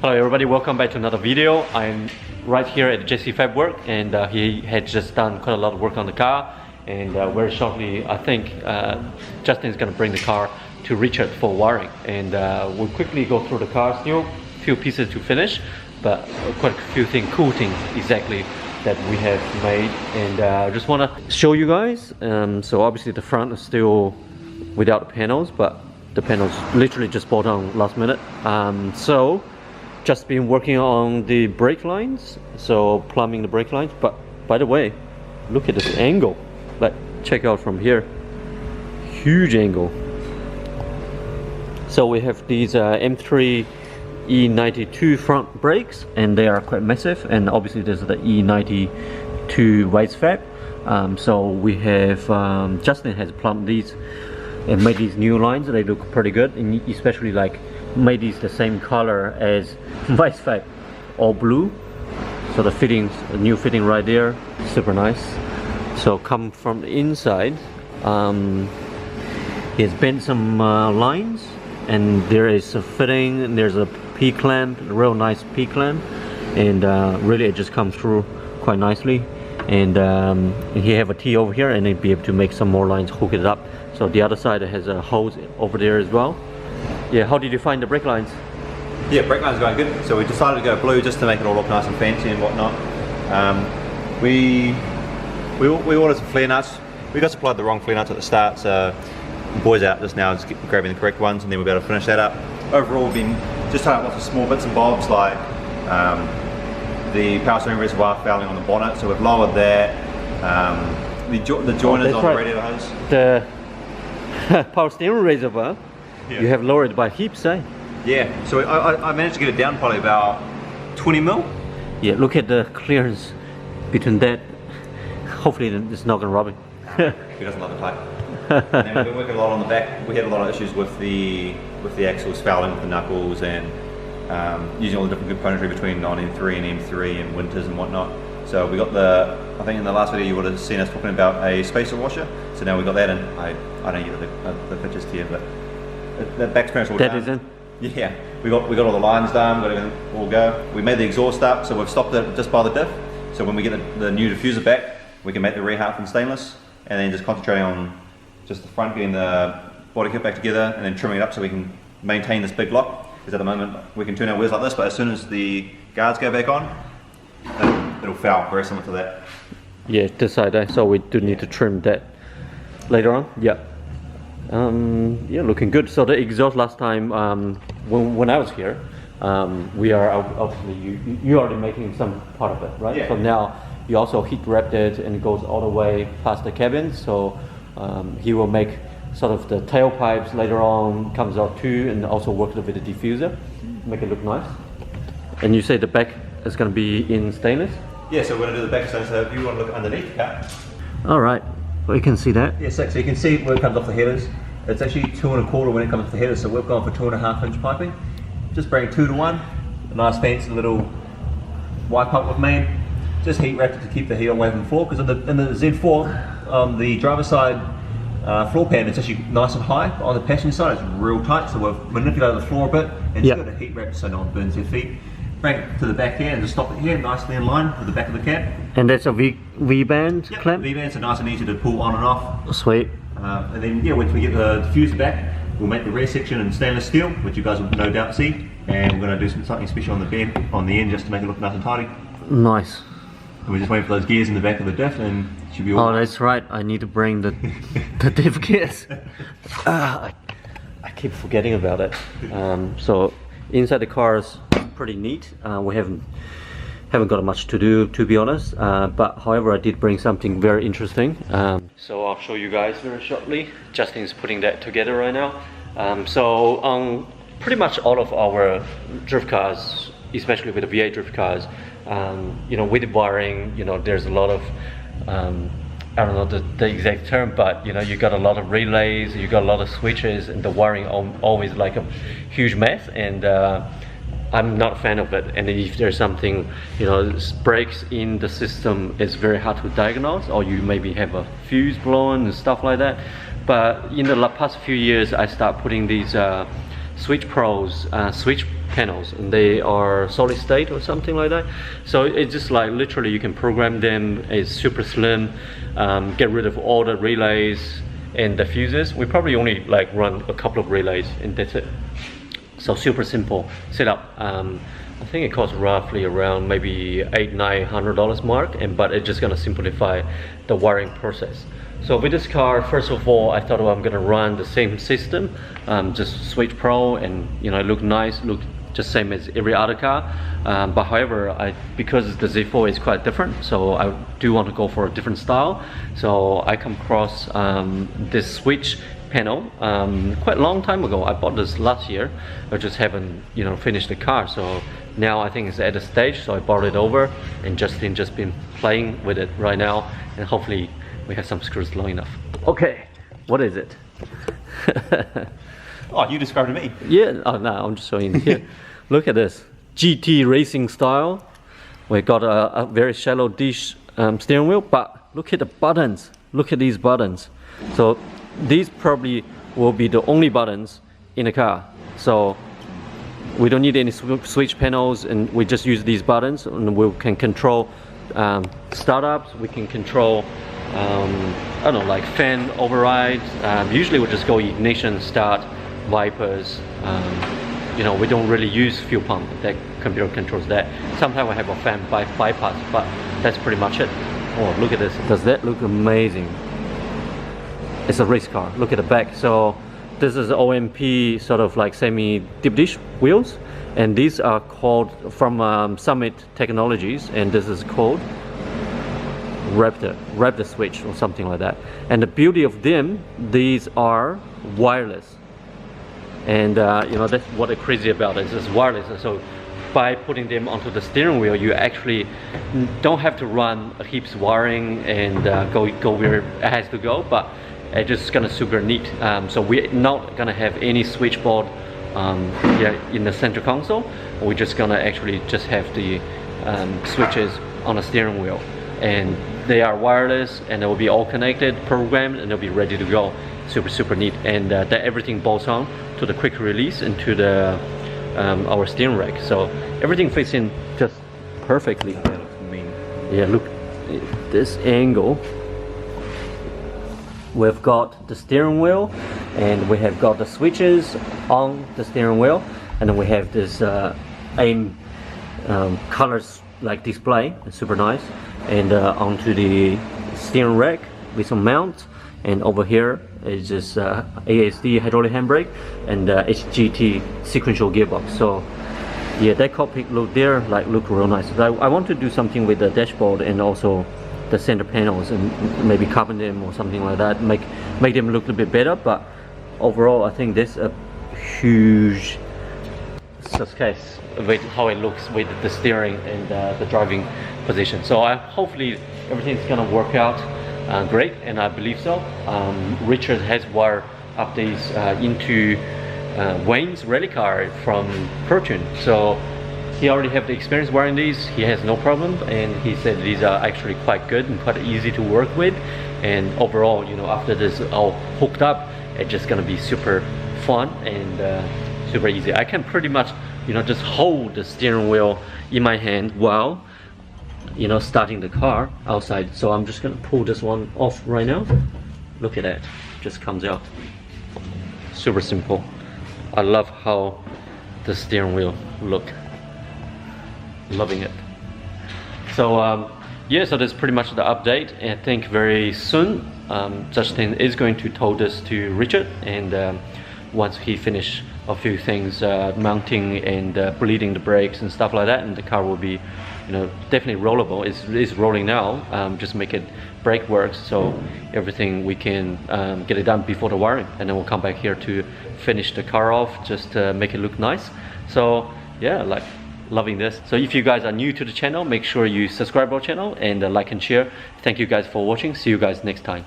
Hello everybody, welcome back to another video. I'm right here at JC Fab Work, and he had just done quite a lot of work on the car, and very shortly I think Justin is going to bring the car to Richard for wiring, and we'll quickly go through the car. Still a few pieces to finish, but quite a few cool things exactly that we have made, and I just want to show you guys. So obviously the front is still without panels, but the panels literally just bought on last minute. So just been working on the brake lines, so plumbing the brake lines. But by the way, look at this angle, like check out from here, huge angle. So we have these M3 E92 front brakes, and they are quite massive, and obviously there's the E92 race fab. So we have Justin has plumbed these and made these new lines. They look pretty good, and especially like made these the same color as vice fab, all blue. So the fittings, a new fitting right there, super nice. So come from the inside, he has bent some lines, and there is a fitting, and there's a P-clamp, a real nice P-clamp, and really it just comes through quite nicely. And he have a T over here, and he'd be able to make some more lines, hook it up. So the other side has a hose over there as well. Yeah, how did you find the brake lines? Yeah, brake lines are going good. So we decided to go blue just to make it all look nice and fancy and whatnot. We ordered some flare nuts. We got supplied the wrong flare nuts at the start, so the boys out just now just grabbing the correct ones, and then we'll be able to finish that up. Overall, we've been just tying up lots of small bits and bobs, like the power steering reservoir fouling on the bonnet, so we've lowered that. The joiners on the radiator hose. The power steering reservoir, yeah. You have lowered by heaps, eh? Yeah, so I managed to get it down probably about 20 mil. Yeah, look at the clearance between that. Hopefully it's not going to rub it. He doesn't like the plate. And we've been working a lot on the back. We had a lot of issues with the axles fouling with the knuckles, and using all the different componentry between on M3 and M3 and winters and whatnot. So we got I think in the last video you would have seen us talking about a spacer washer. So now we got that, and I don't get the pictures to you, but the back clearance all done. That isn't? Yeah, we got all the lines done, got everything all go. We made the exhaust up, so we've stopped it just by the diff. So when we get the new diffuser back, we can make the rear half in stainless, and then just concentrating on just the front, getting the body kit back together, and then trimming it up so we can maintain this big lock. Because at the moment we can turn our wheels like this, but as soon as the guards go back on, it'll foul, very similar to that. Yeah, this side, so we do need to trim that later on. Yeah. Yeah, looking good. So the exhaust last time, when I was here, we are obviously you already making some part of it, right? Yeah. So now you also heat wrapped it, and it goes all the way past the cabin. So he will make sort of the tailpipes later on, comes out too, and also work with the diffuser, make it look nice. And you say the back is going to be in stainless? Yeah, so we're going to do the back stainless. So if you want to look underneath the car. All right, well, you can see that. Yeah, so you can see where it comes off the headers. It's actually 2 1/4 when it comes off the headers, so we've gone for 2.5 inch piping. Just bring 2 to 1. A nice fancy little wide pipe we've made. Just heat wrapped it to keep the heat away from the floor, because in the Z4, the driver's side floor pan is actually nice and high. On the passenger side it's real tight, so we've manipulated the floor a bit and just got a heat wrap so no one burns their feet. Bring it to the back here and just stop it here, nicely in line with the back of the cab. And that's a V-band clamp? V-bands are nice and easy to pull on and off. Sweet. And then yeah, once we get the diffuser back, we'll make the rear section in stainless steel, which you guys will no doubt see, and we're going to do something special on the end just to make it look nice and tidy. Nice. And we're just waiting for those gears in the back of the diff, and it should be all. Oh, that's right. I need to bring the diff gears. I keep forgetting about it. So inside the car is pretty neat. We haven't got much to do, to be honest. But however, I did bring something very interesting. So I'll show you guys very shortly. Justin's putting that together right now. So on pretty much all of our drift cars, especially with the V8 drift cars, you know, with the wiring, you know, there's a lot of I don't know the exact term, but you know, you got a lot of relays, you got a lot of switches, and the wiring always like a huge mess, and I'm not a fan of it. And if there's something, you know, breaks in the system, it's very hard to diagnose, or you maybe have a fuse blown and stuff like that. But in the past few years, I start putting these switch panels, and they are solid state or something like that. So it's just like literally you can program them. It's super slim. Get rid of all the relays and the fuses. We probably only like run a couple of relays and that's it. So super simple setup. I think it costs roughly around maybe $800-900 mark, but it's just gonna simplify the wiring process. So with this car, first of all, I thought, well, I'm gonna run the same system, just Switch Pro, and you know, look nice, look just same as every other car. But however, because the Z4 is quite different, so I do want to go for a different style. So I come across this switch panel quite a long time ago. I bought this last year. I just haven't, you know, finished the car. So now I think it's at a stage. So I brought it over, and Justin just been playing with it right now, and hopefully we have some screws long enough. Okay, what is it? Oh, you described it to me. Yeah, oh no, I'm just showing you here. Look at this, GT racing style. We got a very shallow dish steering wheel, but look at the buttons. Look at these buttons. So these probably will be the only buttons in the car. So we don't need any switch panels, and we just use these buttons, and we can control startups. We can control I don't know, like fan overrides. Usually we just go ignition, start, wipers. You know, we don't really use fuel pump. That computer controls that. Sometimes we have a fan bypass, but that's pretty much it. Oh, look at this. Does that look amazing? It's a race car. Look at the back. So this is OMP sort of like semi deep dish wheels, and these are called from Summit Technologies, and this is called Raptor switch or something like that. And the beauty of them, these are wireless, and you know, that's what is crazy about it. It's wireless. So by putting them onto the steering wheel, you actually don't have to run a heaps wiring and go where it has to go, but it's just gonna super neat. So we're not gonna have any switchboard in the center console. We're just gonna actually just have the switches on the steering wheel, and they are wireless, and they will be all connected, programmed, and they'll be ready to go. Super neat. And that everything bolts on to the quick release and to the our steering rack, so everything fits in just perfectly. That looks mean. Yeah, look this angle. We've got the steering wheel, and we have got the switches on the steering wheel, and then we have this AIM colors like display. It's super nice. And onto the steering rack with some mounts, and over here is just ASD hydraulic handbrake and HGT sequential gearbox. So yeah, that cockpit look there look real nice. I want to do something with the dashboard and also the center panels, and maybe carbon them or something like that, make them look a bit better. But overall, I think this is a huge success with how it looks with the steering and the driving position. So hopefully everything's gonna work out great, and I believe so. Richard has wired up these into Wayne's rally car from Fortune, so he already have the experience wiring these. He has no problem, and he said these are actually quite good and quite easy to work with. And overall, you know, after this all hooked up, it's just gonna be super fun and super easy. I can pretty much, you know, just hold the steering wheel in my hand while, you know, starting the car outside. So I'm just gonna pull this one off right now. Look at that, just comes out. Super simple. I love how the steering wheel look. Loving it. So yeah, so that's pretty much the update. I think very soon Justin is going to tow this to Richard, and once he finish a few things, mounting and bleeding the brakes and stuff like that, and the car will be, you know, definitely rollable. It's rolling now. Just make it brake works, so everything we can get it done before the wiring, and then we'll come back here to finish the car off, just to make it look nice. So yeah, like, loving this. So if you guys are new to the channel, make sure you subscribe our channel and like and share. Thank you guys for watching. See you guys next time.